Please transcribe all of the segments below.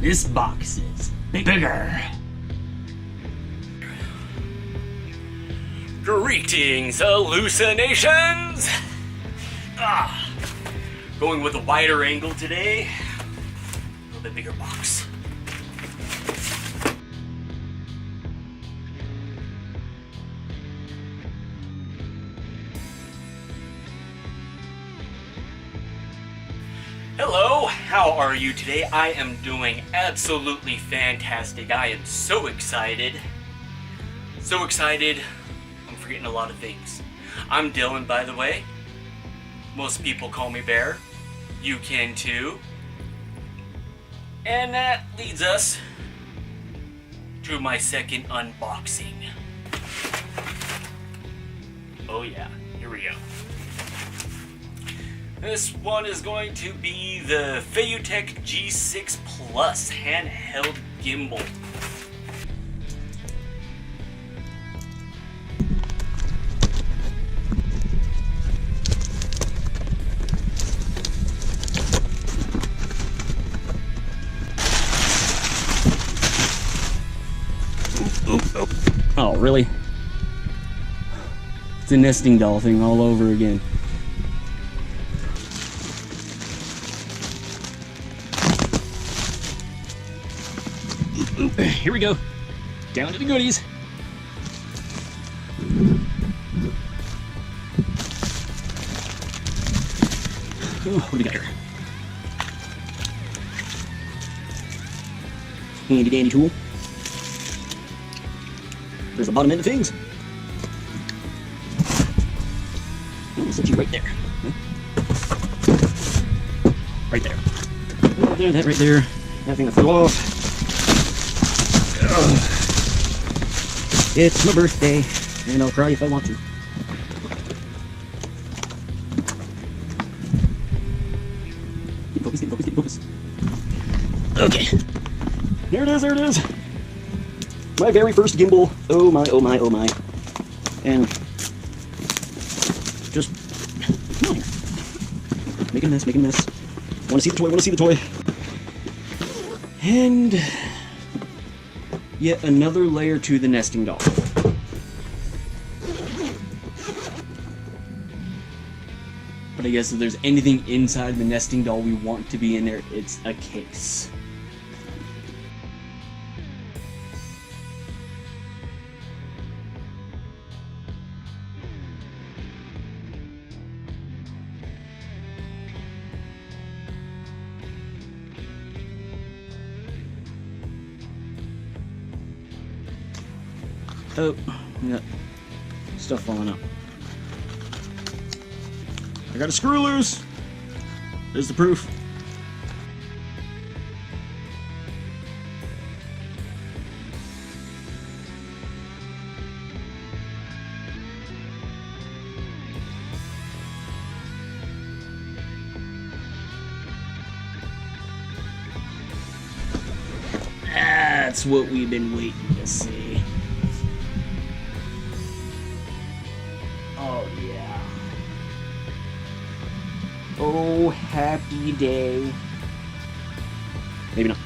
This box is bigger. Greetings, hallucinations! Going with a wider angle today. A little bit bigger box. Hello, how are you today? I am doing absolutely fantastic. I am so excited. So excited. I'm forgetting a lot of things. I'm Dylan, by the way. Most people call me Bear. You can too. And that leads us to my second unboxing. Oh yeah, here we go. This one is going to be the FeiyuTech G6 Plus handheld gimbal. Oh, really? It's a nesting doll thing all over again. Here we go. Down to the goodies. Oh, what do we got here? Handy dandy tool. There's the bottom end of things. Oh, set you right there. Right there. Right there, that right there. That thing that flew off. It's my birthday, and I'll cry if I want to. Get focus. Okay. There it is. My very first gimbal. Oh my. And just come on here. Making a mess. Wanna see the toy. And yet another layer to the nesting doll. But I guess if there's anything inside the nesting doll we want to be in there, it's a case. Oh, we got stuff falling out. I got a screw loose. There's the proof. That's what we've been waiting to see. Oh yeah. Oh, happy day. Maybe not.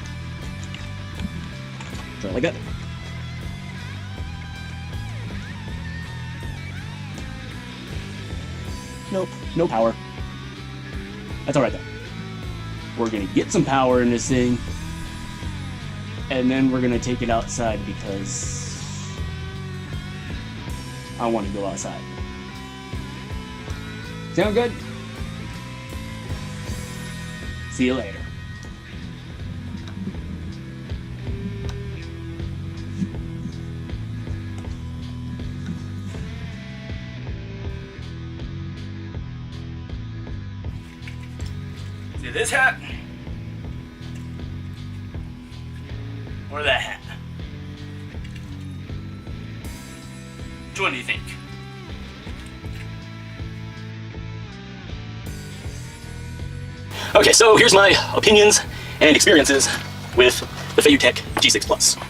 Try it like that. Nope, no power. That's alright though. We're gonna get some power in this thing, and then we're gonna take it outside because I want to go outside. Sound good? See you later. See this hat? Or that hat? Which one do you think? Okay, so here's my opinions and experiences with the FeiyuTech G6 Plus. It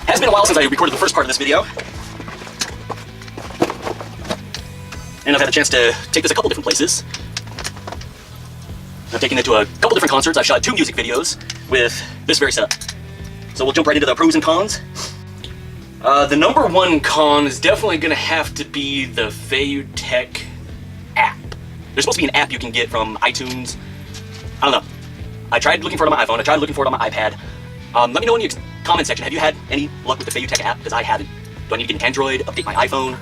has been a while since I recorded the first part of this video, and I've had a chance to take this a couple different places. I've taken it to a couple different concerts. I've shot 2 music videos with this very setup. So we'll jump right into the pros and cons. The number one con is definitely going to have to be the FeiyuTech app. There's supposed to be an app you can get from iTunes. I don't know. I tried looking for it on my iPhone. I tried looking for it on my iPad. Let me know in the comment section. Have you had any luck with the FeiyuTech app? Because I haven't. Do I need to get an Android, update my iPhone?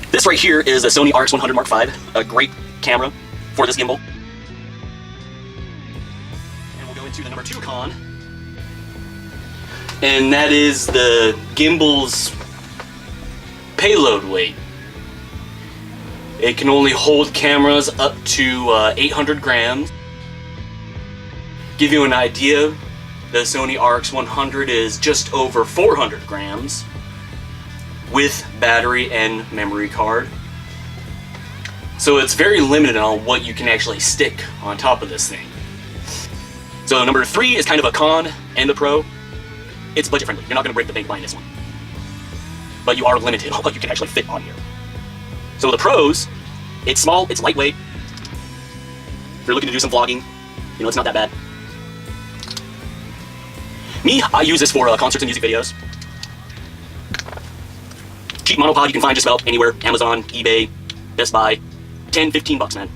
This right here is a Sony RX100 Mark V, a great camera for this gimbal. And we'll go into the number 2 con. And that is the gimbal's payload weight. It can only hold cameras up to 800 grams. Give you an idea, the Sony RX100 is just over 400 grams with battery and memory card. So it's very limited on what you can actually stick on top of this thing. So number 3 is kind of a con and a pro. It's budget friendly. You're not going to break the bank buying this one. But you are limited on what you can actually fit on here. So the pros, it's small, it's lightweight. If you're looking to do some vlogging, you know, it's not that bad. Me, I use this for concerts and music videos. Cheap monopod you can find just about anywhere. Amazon, eBay, Best Buy. 10, 15 bucks, man.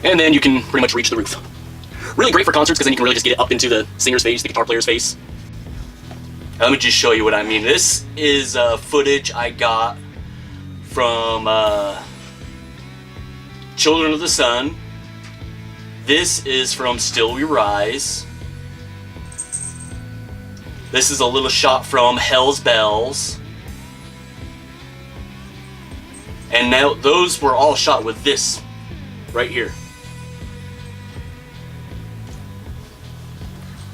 And then you can pretty much reach the roof. Really great for concerts because then you can really just get it up into the singer's face, the guitar player's face. Let me just show you what I mean. This is footage I got from Children of the Sun. This is from Still We Rise. This is a little shot from Hell's Bells. And now those were all shot with this right here.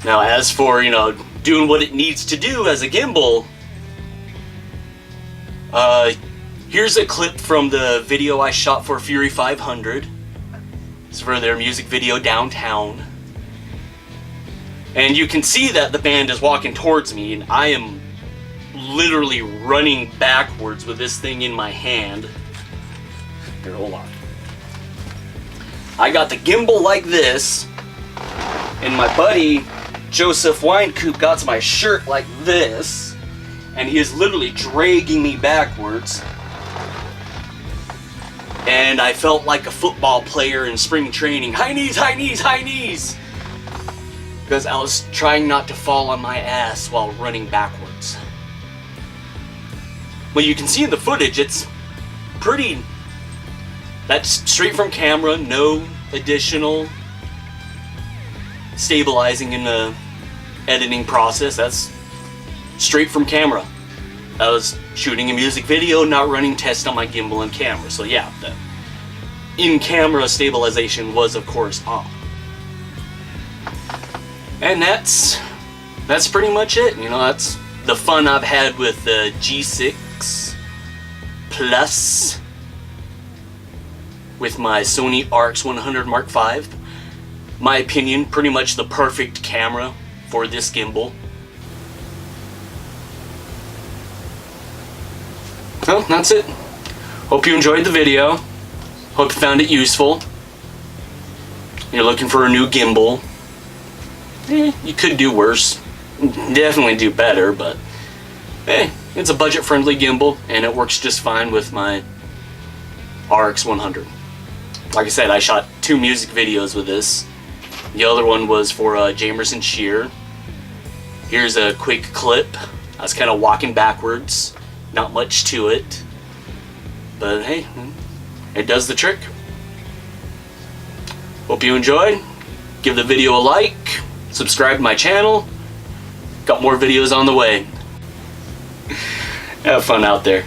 Now as for, you know, doing what it needs to do as a gimbal, here's a clip from the video I shot for Fury 500. It's for their music video Downtown. And you can see that the band is walking towards me and I am literally running backwards with this thing in my hand. Here, hold on. I got the gimbal like this, and my buddy Joseph Winecoop got my shirt like this, and he is literally dragging me backwards. And I felt like a football player in spring training. High knees, high knees, high knees! Because I was trying not to fall on my ass while running backwards. Well, you can see in the footage, it's pretty... That's straight from camera, no additional stabilizing in the editing process. That's straight from camera. I was shooting a music video, not running tests on my gimbal and camera. So yeah, the in-camera stabilization was of course off. And that's pretty much it. You know, that's the fun I've had with the G6 Plus with my Sony RX100 Mark V. My opinion, pretty much the perfect camera for this gimbal. Well, that's it. Hope you enjoyed the video. Hope you found it useful. You're looking for a new gimbal. You could do worse. Definitely do better, but it's a budget-friendly gimbal and it works just fine with my RX100. Like I said, I shot 2 music videos with this. The other one was for Jamerson Cheer. Here's a quick clip. I was kind of walking backwards. Not much to it. But hey, it does the trick. Hope you enjoyed. Give the video a like. Subscribe to my channel. Got more videos on the way. Have fun out there.